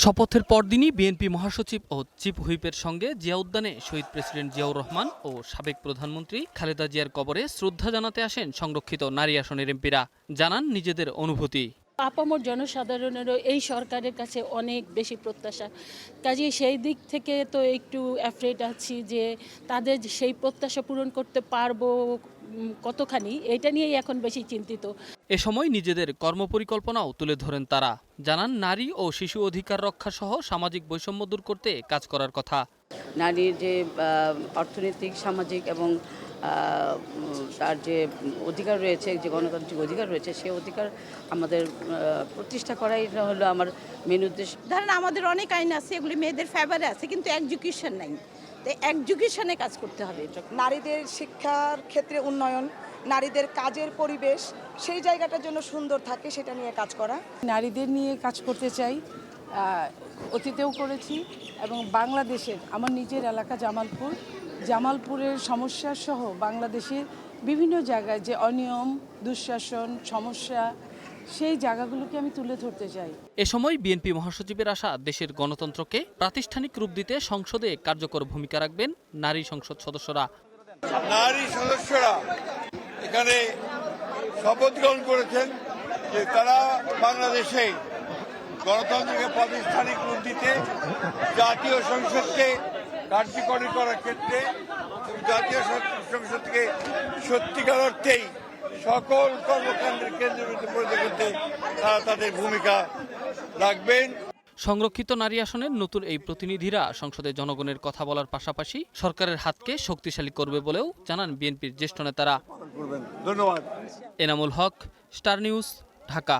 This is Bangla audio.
শপথের পরদিনই বিএনপি মহাসচিব ও চিফ হুইপের সঙ্গে জিয়া উদ্যানে শহীদ প্রেসিডেন্ট জিয়াউর রহমান ও সাবেক প্রধানমন্ত্রী খালেদা জিয়ার কবরে শ্রদ্ধা জানাতে আসেন সংরক্ষিত নারী আসনের এমপিরা। জানান নিজেদের অনুভূতি। আপামর জনসাধারণেরও এই সরকারের কাছে অনেক বেশি প্রত্যাশা, কাজেই সেই দিক থেকে তো একটু অ্যাফ্রেড আছি যে তাদের সেই প্রত্যাশা পূরণ করতে পারবো কতখানি, এটা নিয়েই এখন বেশি চিন্তিত। এ সময় নিজেদের কর্মপরিকল্পনাও তুলে ধরেন তারা। জানান নারী ও শিশু অধিকার রক্ষা সহ সামাজিক বৈষম্য দূর করতে কাজ করার কথা। নারীর যে অর্থনৈতিক, সামাজিক এবং তার যে অধিকার রয়েছে, যে গণতান্ত্রিক অধিকার রয়েছে, সেই অধিকার আমাদের প্রতিষ্ঠা করাই হলো আমার মেন উদ্দেশ্য। ধরেন আমাদের অনেক আইন আছে, এগুলি মেয়েদের ফেভারে আছে, কিন্তু এডুকেশন নাই। তো এডুকেশনে কাজ করতে হবে। নারীদের শিক্ষার ক্ষেত্রে উন্নয়ন, নারীদের কাজের পরিবেশ সেই জায়গাটার জন্য সুন্দর থাকে, সেটা নিয়ে কাজ করা। নারীদের নিয়ে কাজ করতে চাই, অতীতেও করেছি এবং বাংলাদেশের আমার নিজের এলাকা জামালপুরের সমস্যা সহ বাংলাদেশের বিভিন্ন জায়গায় যে অনিয়ম, দুঃশাসন, সমস্যা, সেই জায়গাগুলোকে আমি তুলে ধরতে চাই। এ সময় বিএনপি মহাসচিবের আশা, দেশের গণতন্ত্রকে প্রাতিষ্ঠানিক রূপ দিতে সংসদে কার্যকর ভূমিকা রাখবেন নারী সংসদ সদস্যরা। নারী সদস্যরা এখানে শপথ গ্রহণ করেছেন যে তারা বাংলাদেশে গণতন্ত্রকে প্রাতিষ্ঠানিক রূপ দিতে, জাতীয় সংসদকে কার্যকরী করার ক্ষেত্রে, জাতীয় সংসদকে সত্যিকার অর্থেই সকল কর্মকাণ্ডের কেন্দ্রবিন্দু পরিণত করতে তারা তাদের ভূমিকা রাখবেন। সংরক্ষিত নারী আসনের নতুন এই প্রতিনিধিরা সংসদে জনগণের কথা বলার পাশাপাশি সরকারের হাতকে শক্তিশালী করবে বলেও জানান বিএনপির জ্যেষ্ঠ নেতারা। ধন্যবাদ। Enamul Haque, star news, Dhaka.